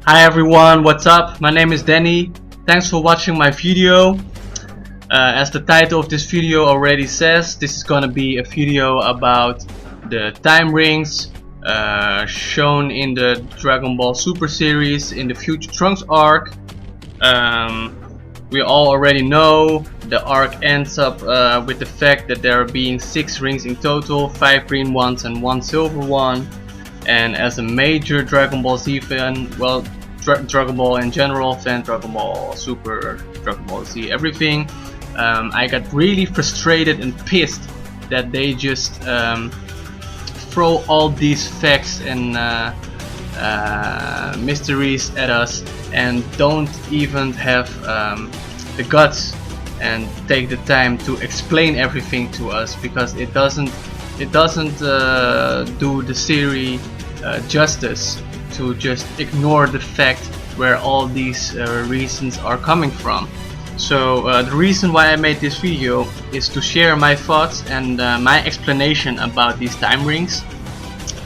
Hi everyone, what's up? My name is Danny. Thanks for watching my video. As the title of this video already says, this is gonna be a video about the time rings shown in the Dragon Ball Super series in the Future Trunks arc. We all already know the arc ends up with the fact that there are being 6 rings in total, 5 green ones and 1 silver one. And as a major Dragon Ball Z fan, well, Dragon Ball in general fan, Dragon Ball Super, Dragon Ball Z, everything, I got really frustrated and pissed that they just throw all these facts and mysteries at us and don't even have the guts and take the time to explain everything to us, because it doesn't do the series justice to just ignore the fact where all these reasons are coming from. So the reason why I made this video is to share my thoughts and my explanation about these time rings,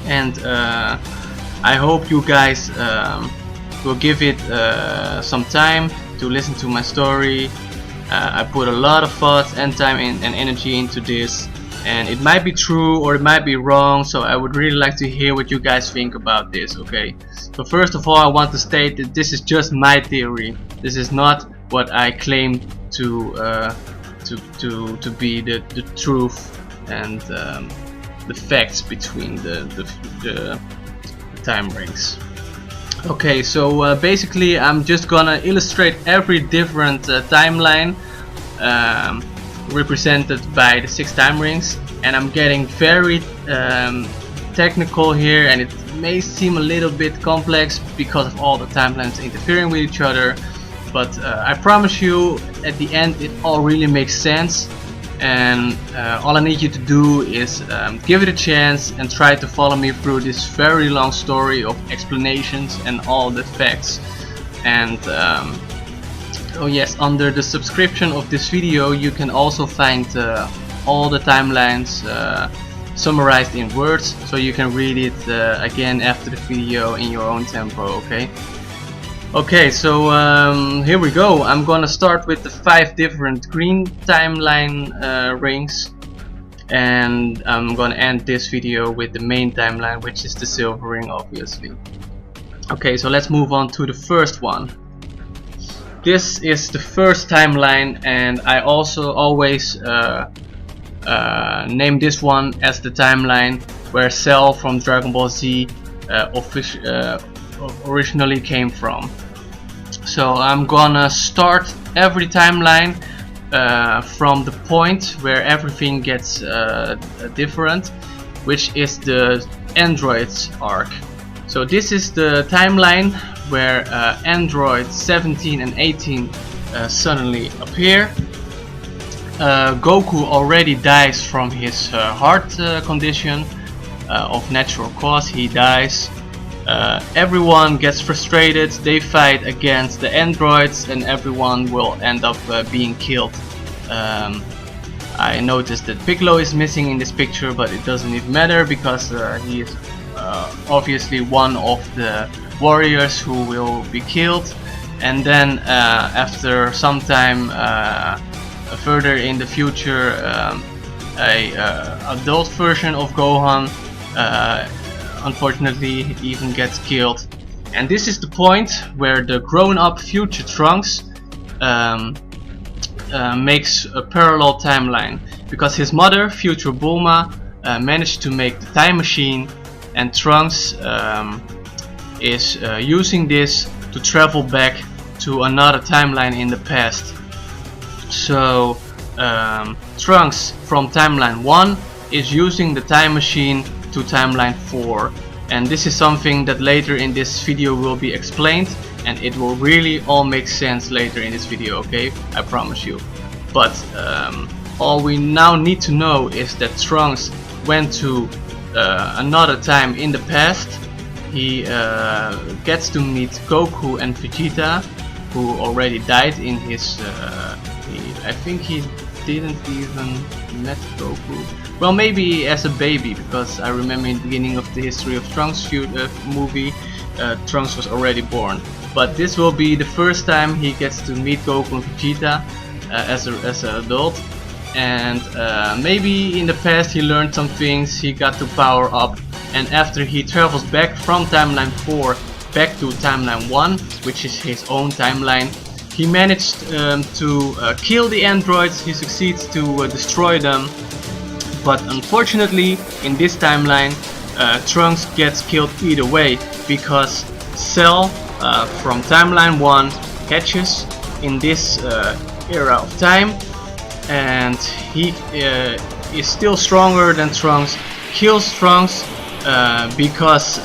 and I hope you guys will give it some time to listen to my story. I put a lot of thoughts and time and energy into this, and it might be true or it might be wrong, so I would really like to hear what you guys think about this, okay? So first of all, I want to state that this is just my theory. This is not what I claim to be the truth and the facts between the time rings. Okay, so basically I'm just gonna illustrate every different timeline represented by the 6 time rings, and I'm getting very technical here, and it may seem a little bit complex because of all the timelines interfering with each other, but I promise you at the end it all really makes sense, and all I need you to do is give it a chance and try to follow me through this very long story of explanations and all the facts. And oh yes, under the subscription of this video you can also find all the timelines summarized in words, so you can read it again after the video in your own tempo, okay? Okay, so here we go. I'm gonna start with the 5 different green timeline rings, and I'm gonna end this video with the main timeline, which is the silver ring, obviously. Okay, so let's move on to the first one. This is the first timeline, and I also always name this one as the timeline where Cell from Dragon Ball Z originally came from. So I'm gonna start every timeline from the point where everything gets different, which is the androids arc. So this is the timeline where androids 17 and 18 suddenly appear. Goku already dies from his heart condition of natural cause. He dies. Everyone gets frustrated, they fight against the androids, and everyone will end up being killed. I noticed that Piccolo is missing in this picture, but it doesn't even matter because he is obviously one of the warriors who will be killed. And then after some time further in the future, a adult version of Gohan unfortunately even gets killed. And this is the point where the grown-up future Trunks makes a parallel timeline, because his mother, future Bulma, managed to make the time machine, and Trunks is using this to travel back to another timeline in the past. So Trunks from timeline 1 is using the time machine to timeline 4, and this is something that later in this video will be explained, and it will really all make sense later in this video, okay? I promise you. But all we now need to know is that Trunks went to another time in the past. He gets to meet Goku and Vegeta, who already died in his I think he didn't even met Goku. Well, maybe as a baby, because I remember in the beginning of the History of Trunks movie, Trunks was already born. But this will be the first time he gets to meet Goku and Vegeta as an adult. And maybe in the past he learned some things, he got to power up, and after he travels back from timeline 4 back to timeline 1, which is his own timeline, he managed to kill the androids. He succeeds to destroy them, but unfortunately in this timeline Trunks gets killed either way, because Cell from timeline 1 catches in this era of time, and he is still stronger than Trunks, kills Trunks because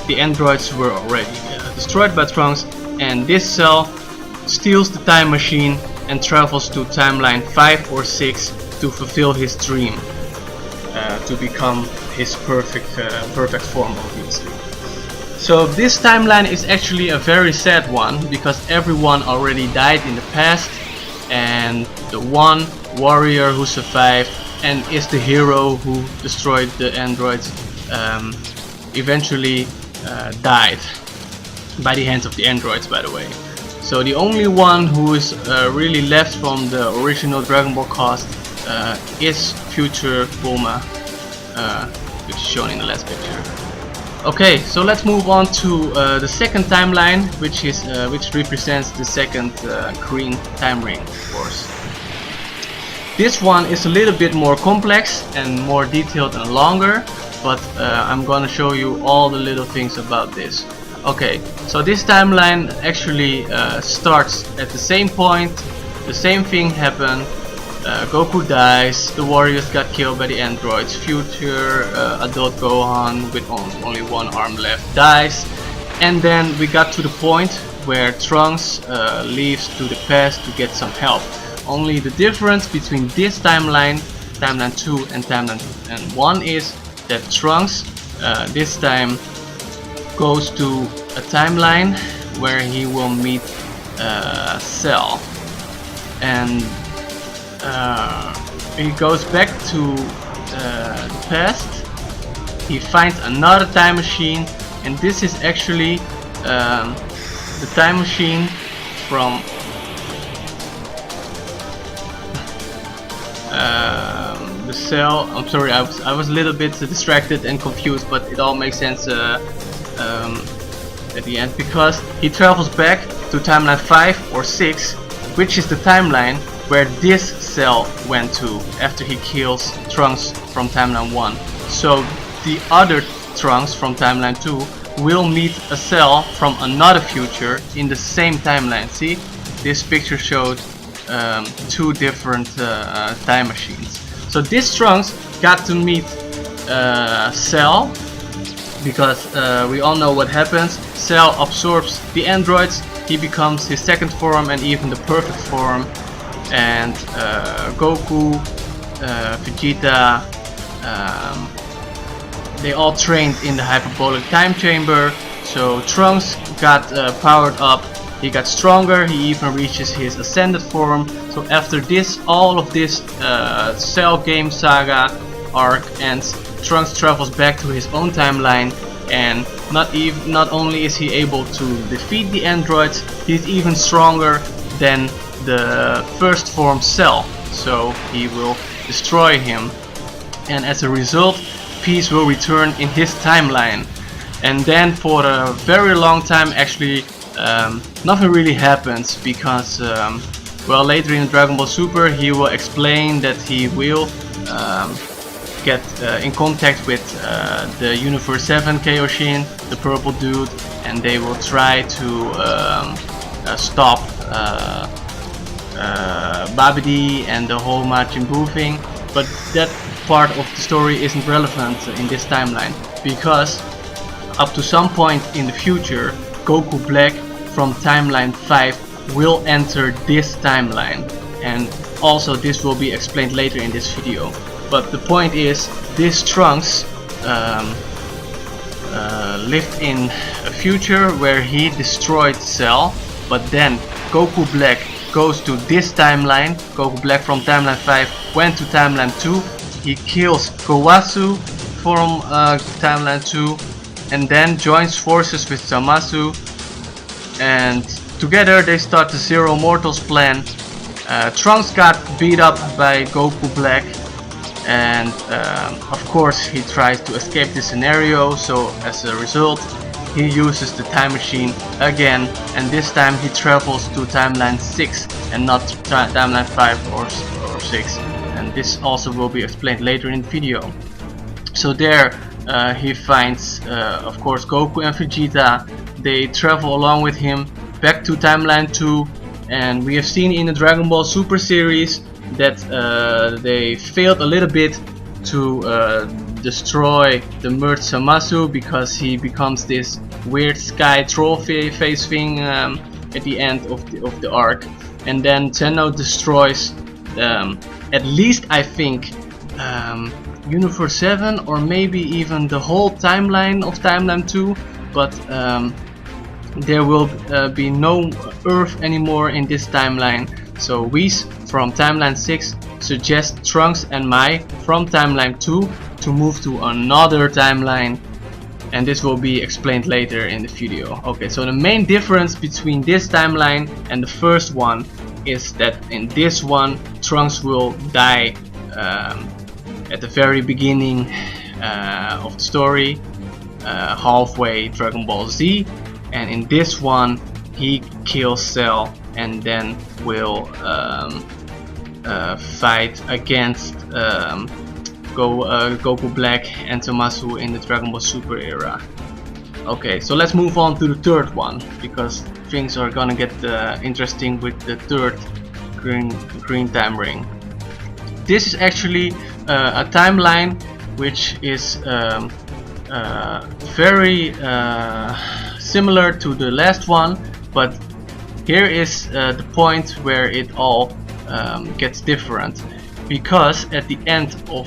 the androids were already destroyed by Trunks, and this Cell steals the time machine and travels to timeline 5 or 6 to fulfill his dream, to become his perfect form, obviously. So this timeline is actually a very sad one, because everyone already died in the past, and the one warrior who survived and is the hero who destroyed the androids eventually died by the hands of the androids, by the way. So the only one who is really left from the original Dragon Ball cast is future Bulma, which is shown in the last picture. Okay, so let's move on to the second timeline, which represents the second green time ring, of course. This one is a little bit more complex and more detailed and longer, but I'm gonna show you all the little things about this. Okay, so this timeline actually starts at the same point. The same thing happened. Goku dies, the warriors got killed by the androids, future adult Gohan with only one arm left dies, and then we got to the point where Trunks leaves to the past to get some help. Only the difference between this timeline, timeline 2 and timeline 1 is that Trunks this time goes to a timeline where he will meet Cell, and he goes back to the past. He finds another time machine, and this is actually the time machine from the Cell. I'm sorry, I was a little bit distracted and confused, but it all makes sense at the end, because he travels back to timeline 5 or 6, which is the timeline where this Cell went to after he kills Trunks from timeline 1. So the other Trunks from timeline 2 will meet a Cell from another future in the same timeline. See, this picture showed two different time machines. So this Trunks got to meet Cell, because we all know what happens. Cell absorbs the androids, he becomes his second form and even the perfect form, and Goku, Vegeta, they all trained in the hyperbolic time chamber. So Trunks got powered up, he got stronger, he even reaches his ascended form. So after this, all of this Cell game saga arc ends, Trunks travels back to his own timeline, and not only is he able to defeat the androids, he's even stronger than the first form Cell, so he will destroy him, and as a result peace will return in his timeline. And then for a very long time actually nothing really happens, because well, later in Dragon Ball Super he will explain that he will get in contact with the Universe 7 Kaioshin, the purple dude, and they will try to stop Babidi and the whole Majin Buu thing. But that part of the story isn't relevant in this timeline, because up to some point in the future Goku Black from timeline 5 will enter this timeline, and also this will be explained later in this video. But the point is, this Trunks lived in a future where he destroyed Cell, but then Goku Black goes to this timeline. Goku Black from timeline 5 went to timeline 2. He kills Gowasu from timeline 2 and then joins forces with Zamasu, and together they start the Zero Mortals plan. Trunks got beat up by Goku Black, and of course he tries to escape this scenario, so as a result he uses the time machine again, and this time he travels to timeline 6 and not timeline 5 or 6, and this also will be explained later in the video. So there he finds of course Goku and Vegeta. They travel along with him back to timeline 2, and we have seen in the Dragon Ball Super series that they failed a little bit to destroy the merged Zamasu, because he becomes this weird sky troll face thing at the end of the arc, and then Zeno destroys at least I think Universe 7 or maybe even the whole timeline of timeline 2, but there will be no Earth anymore in this timeline. So Whis from timeline 6 suggests Trunks and Mai from timeline 2 to move to another timeline, and this will be explained later in the video. Okay, so the main difference between this timeline and the first one is that in this one Trunks will die at the very beginning of the story, halfway Dragon Ball Z, and in this one he kills Cell and then will fight against Goku Black and Zamasu in the Dragon Ball Super era. Okay, so let's move on to the third one, because things are gonna get interesting with the third green time ring. This is actually a timeline which is very similar to the last one, but here is the point where it all gets different, because at the end of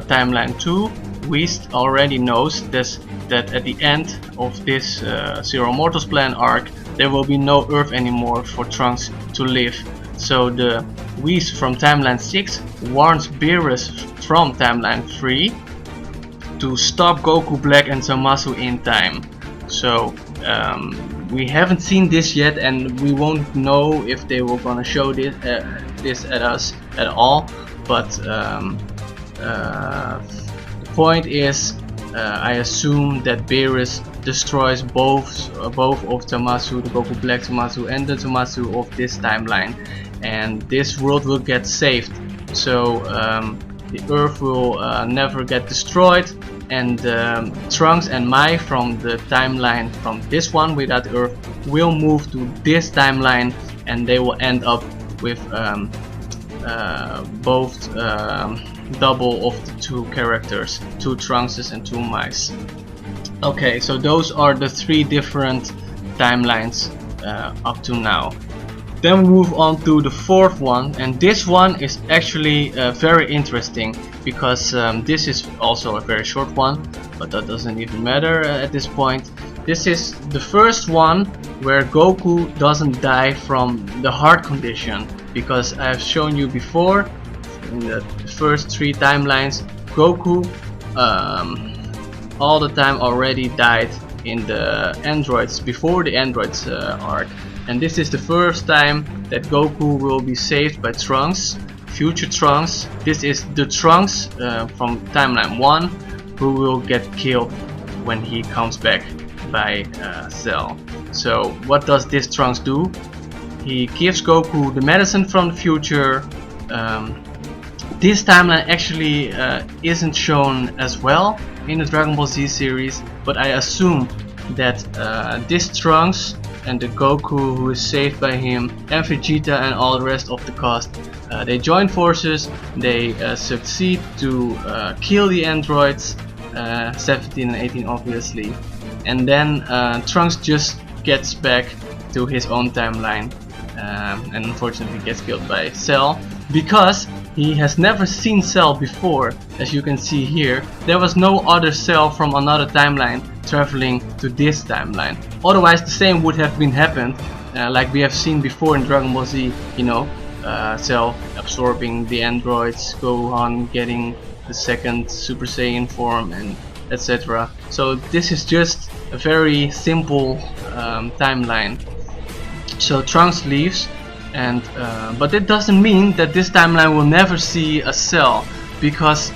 timeline 2 Whis already knows that at the end of this Zero Mortals plan arc there will be no Earth anymore for Trunks to live. So the Whis from timeline 6 warns Beerus from timeline 3 to stop Goku Black and Zamasu in time. So we haven't seen this yet, and we won't know if they were gonna show this at us at all, but the point is I assume that Beerus destroys both of Zamasu, the Goku Black Zamasu and the Zamasu of this timeline, and this world will get saved. So the Earth will never get destroyed, and Trunks and Mai from the timeline from this one without Earth will move to this timeline, and they will end up with both double of the two characters, two Trunkses and two Mais. Okay, so those are the three different timelines up to now. Then we move on to the fourth one, and this one is actually very interesting, because this is also a very short one, but that doesn't even matter at this point. This is the first one where Goku doesn't die from the heart condition, because I have shown you before in the first three timelines Goku all the time already died in the androids, before the androids arc, and this is the first time that Goku will be saved by Trunks, future Trunks. This is the Trunks from timeline 1 who will get killed when he comes back by Cell. So what does this Trunks do? He gives Goku the medicine from the future. This timeline actually isn't shown as well in the Dragon Ball Z series, but I assume that this Trunks and the Goku who is saved by him and Vegeta and all the rest of the cast, they join forces, they succeed to kill the androids, 17 and 18 obviously, and then Trunks just gets back to his own timeline and unfortunately gets killed by Cell, because He has never seen Cell before, as you can see here. There was no other Cell from another timeline traveling to this timeline. Otherwise the same would have been happened, like we have seen before in Dragon Ball Z, you know, Cell absorbing the androids, Gohan getting the second Super Saiyan form, and etc. So this is just a very simple timeline. So Trunks leaves, and but it doesn't mean that this timeline will never see a Cell, because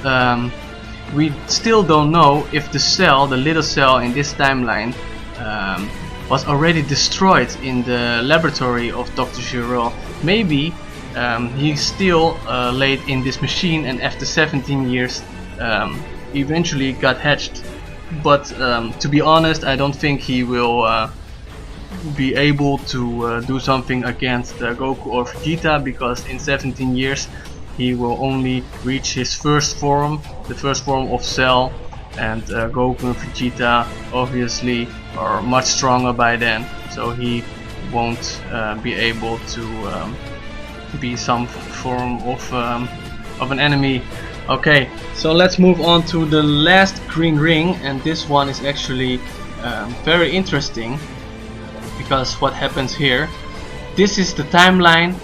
we still don't know if the Cell, the little Cell in this timeline, was already destroyed in the laboratory of Dr. Gero. Maybe he's still laid in this machine, and after 17 years eventually got hatched. But to be honest, I don't think he will be able to do something against Goku or Vegeta, because in 17 years he will only reach his first form, the first form of Cell, and Goku and Vegeta obviously are much stronger by then, so he won't be able to be some form of an enemy. Okay, so let's move on to the last green ring, and this one is actually very interesting, because what happens here, this is the timeline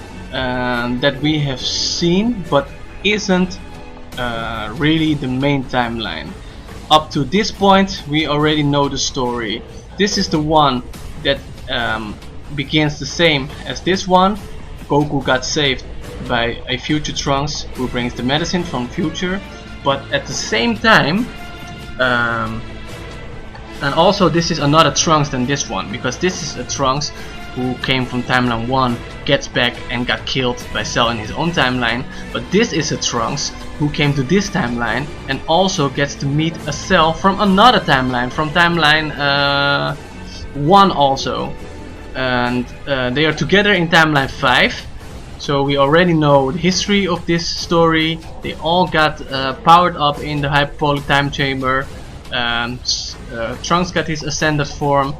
that we have seen, but isn't really the main timeline. Up to this point we already know the story. This is the one that begins the same as this one. Goku got saved by a future Trunks who brings the medicine from future, but at the same time, and also this is another Trunks than this one, because this is a Trunks who came from timeline 1, gets back and got killed by Cell in his own timeline. But this is a Trunks who came to this timeline and also gets to meet a Cell from another timeline, from timeline 1 also, and they are together in timeline 5. So we already know the history of this story. They all got powered up in the hyperbolic time chamber. Trunks got his ascended form.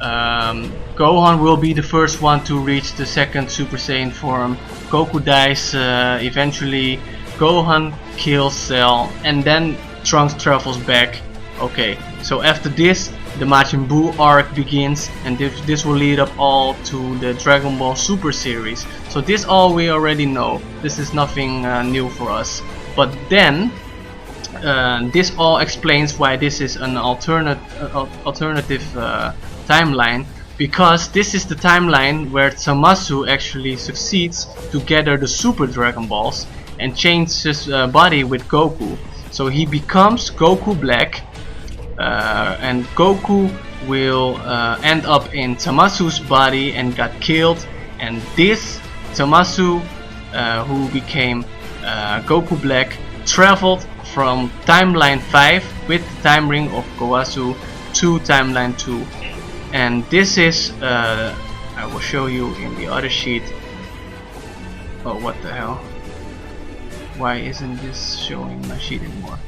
Gohan will be the first one to reach the second Super Saiyan form. Goku dies eventually. Gohan kills Cell, and then Trunks travels back. Okay, so after this, the Majin Buu arc begins, and this will lead up all to the Dragon Ball Super series. So this all we already know. This is nothing new for us. But then this all explains why this is an alternative timeline, because this is the timeline where Zamasu actually succeeds to gather the Super Dragon Balls and change his body with Goku. So he becomes Goku Black, and Goku will end up in Zamasu's body and got killed, and this Zamasu, who became Goku Black, traveled from timeline 5 with the time ring of Gowasu to timeline 2. And this is, I will show you in the other sheet. Oh, what the hell? Why isn't this showing my sheet anymore?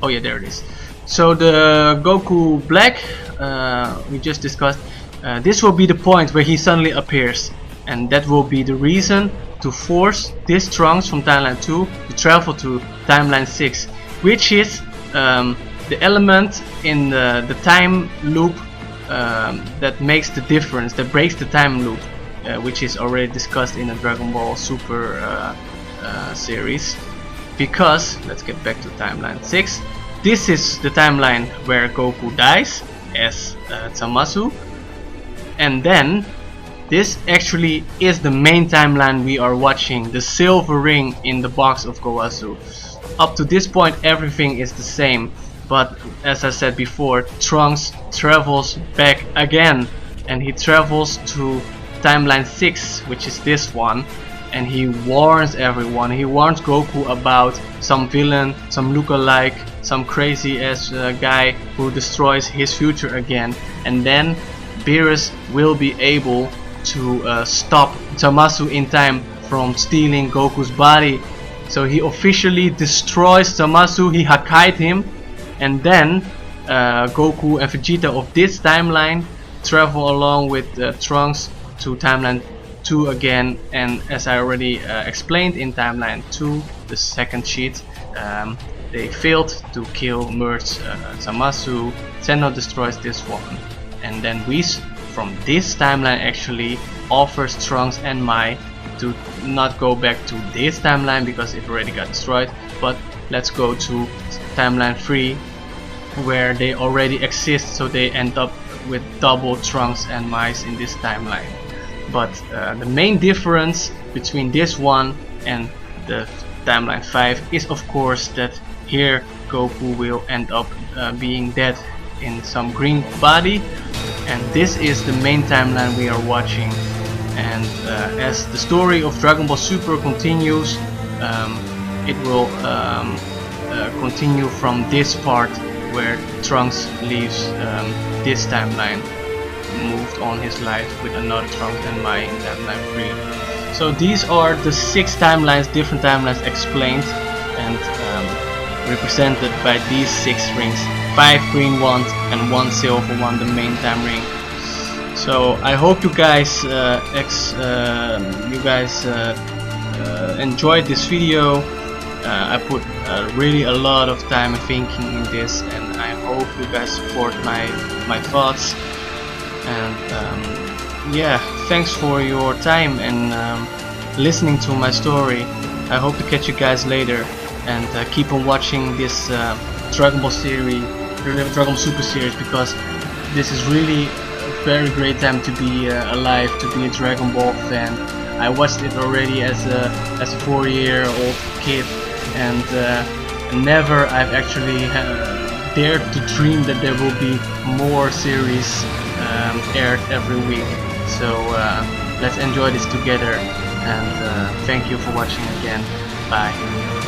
Oh yeah, there it is. So the Goku Black we just discussed, this will be the point where he suddenly appears, and that will be the reason to force this Trunks from timeline 2 to travel to timeline 6, which is the element in the time loop that makes the difference, that breaks the time loop, which is already discussed in the Dragon Ball Super series. Because, let's get back to timeline 6, this is the timeline where Goku dies as Zamasu, and then this actually is the main timeline we are watching, the silver ring in the box of Gowasu. Up to this point everything is the same, but as I said before, Trunks travels back again, and he travels to timeline 6, which is this one, and he warns everyone. He warns Goku about some villain, some lookalike, some crazy ass guy who destroys his future again, and then Beerus will be able to stop Zamasu in time from stealing Goku's body. So he officially destroys Zamasu, he Hakai'd him, and then Goku and Vegeta of this timeline travel along with Trunks to timeline 2 again, and as I already explained in timeline 2, the second sheet, they failed to kill merge Zamasu. Zeno destroys this one, and then Whis from this timeline actually offers Trunks and Mai to not go back to this timeline because it already got destroyed, but let's go to timeline 3 where they already exist, so they end up with double Trunks and Mai in this timeline. But the main difference between this one and the timeline 5 is of course that here Goku will end up being dead in some green body, and this is the main timeline we are watching. And as the story of Dragon Ball Super continues, it will continue from this part where Trunks leaves this timeline, moved on his life with another Trunks and Mai in timeline 3. So these are the 6 timelines, different timelines explained and represented by these 6 rings, 5 green ones and 1 silver one, the main time ring. So I hope you guys enjoyed this video. I put really a lot of time and thinking in this, and I hope you guys support my thoughts. And yeah, thanks for your time and listening to my story. I hope to catch you guys later, and keep on watching this Dragon Ball series, Dragon Ball Super series, because this is really a very great time to be alive, to be a Dragon Ball fan. I watched it already as a 4-year-old kid, and never I've actually dared to dream that there will be more series aired every week. So let's enjoy this together, and thank you for watching again. Bye.